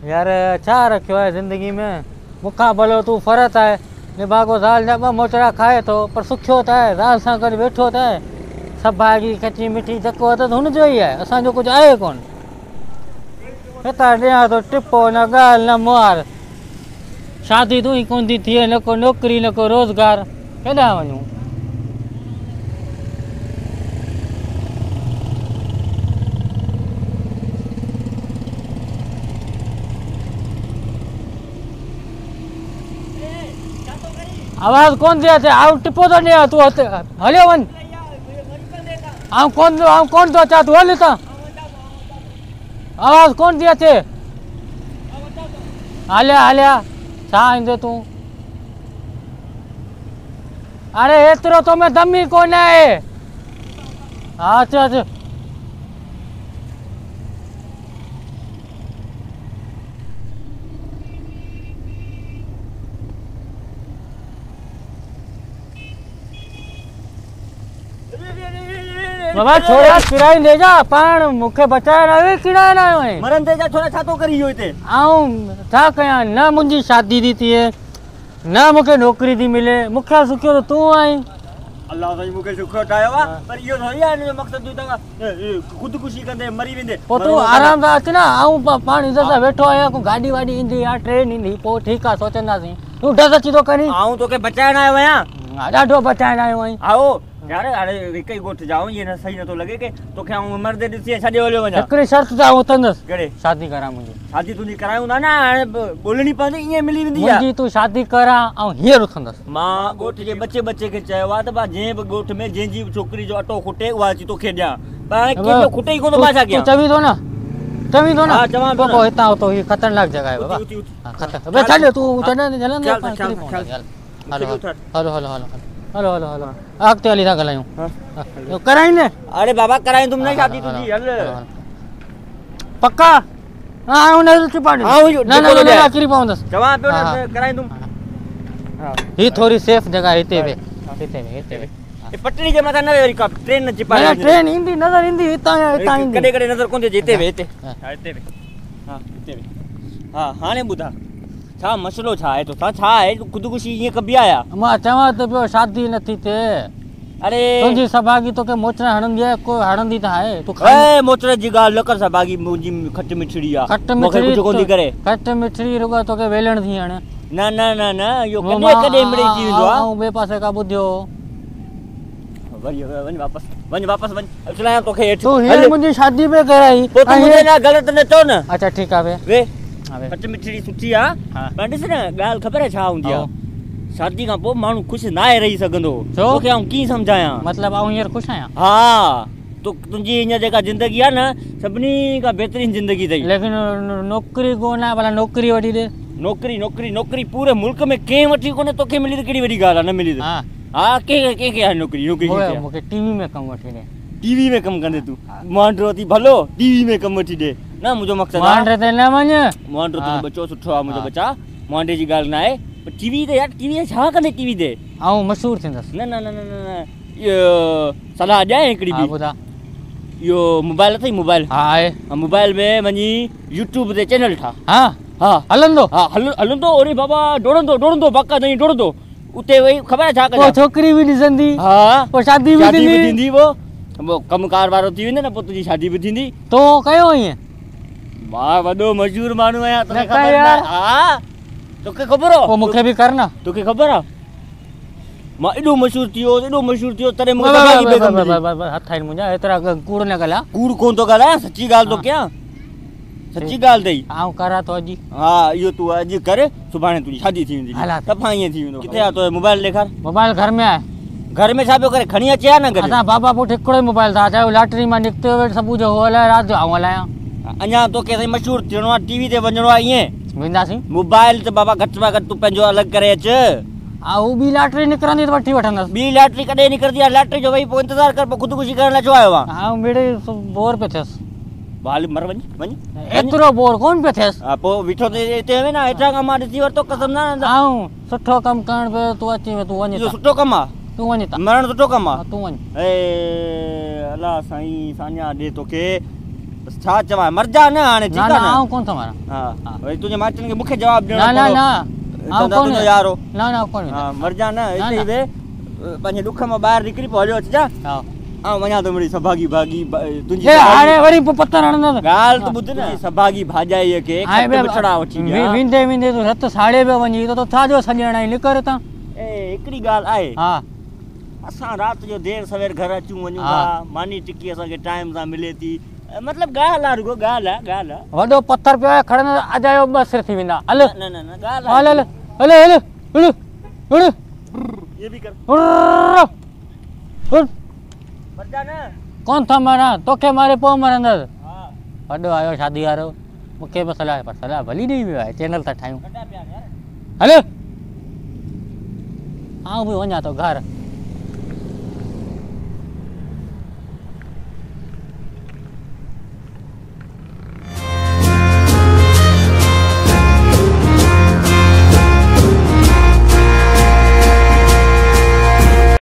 यार छा रखियो आहे ज़िंदगी में मूंखां भलो तूं फ़रत आहे निभागो ज़ाल जा ॿ मोचड़ा खाए थो पर सुखियो त आहे ज़ाल सां गॾु वेठो त आहे सभु भाॼी कची मिठी जेको त हुनजो ई आहे असांजो कुझु आहे कोन हितां ॾियां थो टिपो न ॻाल्हि न मुहार शादी तूं ई कोन थी थिए न को नौकिरी न को रोज़गार केॾांहुं वञूं आवाज़ कोन थी अचे आउं टिपो थो ॾियां तूं हलियो वञ आउं कोन थो अचां तूं हल हितां आवाज़ कोन थी अचे हलिया छा ईंदे तूं अरे एतिरो तो में दम ई कोन आहे हा अच बाबा छोरा किराई ले जा पाण मूंखे बचाए न किराए न आयो आहे मरन ते जा छोरा छा तो करी इहो हिते आऊं छा कयां न मुंहिंजी शादी थी थिए न मूंखे नौकिरी थी मिले मूंखे सुखियो त तूं आहीं अल्लाह साईं मूंखे शुक्र ठाहियो आहे पर इहो थोरी आहे हिनजो मक़सदु तूं तव्हां ख़ुदकुशी कंदे मरी वेंदे पोइ तूं आराम सां अच न आऊं पाण इज़त सां वेठो आहियां को गाॾी वाॾी ईंदी या ट्रेन ईंदी पोइ ठीकु आहे सोचंदासीं तूं डस अची थो करी आऊं तोखे बचाइण आयो आहियां ॾाढो बचाइण आयो आहीं आओ यार हाणे हिकु ई ॻोठ जाऊं इहे न सही नथो लॻे की तोखे आऊं मर्दे ॾिसी छॾे हलियो वञा हिकिड़ी शर्त सां उथंदुसि कहिड़े शादी करां मुंहिंजी शादी तुंहिंजी करायूं था न हाणे ॻोल्हणी पवंदी ईअं मिली वेंदी आहे मुंहिंजी तूं शादी करां ऐं हींअर उथंदुसि मां ॻोठ जे बचे खे चयो आहे त भाउ जंहिं बि ॻोठ में जंहिंजी छोकिरी जो अटो खुटे उहा अची तोखे ॾियां पर हाणे कंहिंजो खुटे ई कोन मां छा कयां चवीं थो न हा चवां थो पोइ हितां उतो हीअ ख़तरनाक जॻह आहे बाबा छॾ तूं हलो अॻिते हली था ॻाल्हायूं कराईंदे अरे बाबा करायूं तुम न शादी तुंहिंजी हल पक्का हाँ उन चिपाड़ी न अचरी पवंदसि चवां पियो न करायूं तुम ही थोड़ी सेफ जगह हिते वे पटड़ी जे मथां न वे वरी का ट्रेन न चिपाड़ी ट्रेन ईंदी नज़र ईंदी हितां ईंदी कॾहिं नज़र कोन थी अचे हिते वे हिते हिते वे हा हिते वे हा हाणे ॿुधा छा मसलो छा आहे तोसां छा आहे ख़ुदकुशी ईअं कबी आया मां चवां त पियो शादी नथी थिए अरे तुंहिंजी सभागी तोखे मोचड़ हणंदी आहे कोई हणंदी त आहे तूं मोचड़ जी ॻाल्हि न कर सभागी मुंहिंजी खट मिठड़ी आहे खट मिठड़ी कुझु कोन थी करे खट मिठड़ी रुॻो तोखे वेलण थी हाणे न न न न इहो कॾहिं मिड़ी थी वेंदो आहे ऐं ॿिए पासे का ॿुधियो वञ वापसि वञ अचलां तोखे हेठि तूं हीअ मुंहिंजी शादी पे कराई पोइ तूं मुंहिंजे न ग़लति न चओ न अच्छा ठीकु आहे वे खट मिठड़ी सुठी आहे पर ॾिस न ॻाल्हि ख़बर आहे छा हूंदी आहे शादी खां पोइ माण्हू ख़ुशि न आहे रही सघंदो तोखे आउं कीअं सम्झायां मतिलबु आउं हींअर ख़ुशि आहियां हा तुंहिंजी हीअं जेका ज़िंदगी आहे न सभिनी खां बहितरीन ज़िंदगी अथई लेकिन नौकिरी कोन आहे भला नौकिरी वठी ॾे नौकिरी पूरे मुल्क में कंहिं वठी कोन्हे तोखे मिली त कहिड़ी वॾी ॻाल्हि आहे न मिली त हा कंहिंखे आहे नौकिरी मूंखे टीवी में कमु वठी ॾे टीवी में कमु कंदे तूं मांडरो थी भलो टीवी में कमु वठी ॾे न मुंहिंजो मक़सदु मांडरे ते न वञ मांडरो तुंहिंजो बचो सुठो आहे मुंहिंजो बचा मांडे जी ॻाल्हि न आहे पर टीवी ते यार टीवी छा कंदे टीवी ते ऐं मशहूरु थींदसि न न न न न इहो सलाह ॾियां हिकिड़ी बि ॿुधा इहो मोबाइल अथई मोबाइल हा आहे मोबाइल में वञी यूट्यूब ते चैनल ठाह हा हा हलंदो हा हलंदो अरे बाबा डोड़ंदो बाका ताईं डोड़ंदो उते वही ख़बर आहे छा कयां छोकिरी बि ॾिसंदी हा पोइ शादी बि थींदी वो कमकार वारो थी वेंदे न पोइ तुंहिंजी शादी बि थींदी तो कयो ईअं मां वॾो मशहूर माण्हू आहियां तोखे ख़बर हा तोखे ख़बर आहे पोइ मूंखे बि कर न तोखे ख़बर आहे मां एॾो मशहूर थी वियो तॾहिं हथ आहिनि मुंहिंजा एतिरा कूड़ न ॻाल्हाए कूड़ कोन थो ॻाल्हायां सची ॻाल्हि थो कयां सची ॻाल्हि अथई आउं करां थो अॼु हा इहो तूं अॼु कर सुभाणे तुंहिंजी शादी थी वेंदी सफ़ा ईअं थी वेंदो किथे आहे तुंहिंजो मोबाइल ॾेखार मोबाइल घर में आहे घर में छा पियो करे खणी अचे न घर असां बाबा पुटु हिकिड़ो ई मोबाइल था चाहे लॉटरी मां निकितो हुयो सुबुह जो हो हलाए राति जो आउं हलायां अञा तोखे साईं मशहूरु थियणो आहे टीवी ते वञिणो आहे ईअं वेंदासीं मोबाइल त बाबा घटि में घटि तूं पंहिंजो अलॻि करे अचु ऐं ॿी लॉटरी निकिरंदी त वठी वठंदसि ॿी लॉटरी कॾहिं निकिरंदी आहे लॉटरी जो वई पोइ इंतज़ारु कर पोइ ख़ुदकुशी करण लाइ छो आयो आहे ऐं मिड़े बोर पियो थियसि भाल मर वञ एतिरो बोर कोन पियो थियसि हा पोइ बीठो हिते में न हेठां खां मां ॾिसी वरितो कसम न ऐं सुठो कमु करणु पियो तूं अची तूं वञ सुठो कमु आहे तूं वञ मरण सुठो कमु आहे तूं वञ अला साईं सान्या ॾे तोखे बस छा चवा मर जा ना हाणे ना ठीक ना है ना आऊं कोन थो मारा हां वरी तुझे माचन के मुखे जवाब देना ना ना ना आऊं तुझो कोन यारो ना ना कोन हां मर जा ना ना, इते ना। वे पंहिंजे दुख में ॿाहिरि निकिरी पोइ हलियो अचिजा हां ऐं वञा थो मिड़ी सभागी भागी तुंहिंजी ए हाणे वरी पोइ पत्थर हणंदो ॻाल्हि त ॿुध न सभागी भाॼाईअ खे हाणे खट बिछड़ा वठी विया विंदे विंदे तूं रत साड़े पियो वञी तो छा जो सॼण आई निकर तां ए हिकिड़ी ॻाल्हि आहे हा असां राति जो देरि सवेर घर अचूं वञूं हा। था मानी टिकी असांखे टाइम सां मिले थी मतिलबु ॻाल्हि आहे रुगो ॻाल्हि आहे वॾो पत्थर पियो आहे खणंदो अजायो ॿ सिर थी वेंदा हल न न न ॻाल्हि हल हल हल हल हल हल ये भी कर उर्र, उर्र। मर जा न कोन था मारा तोखे मारे पोइ मरंदसि हा वॾो आयो शादी वारो मूंखे बि सलाह पर सलाह भली ॾेई वियो आहे चैनल था ठाहियूं कॾहिं पिया यार हल आऊं बि वञा थो घर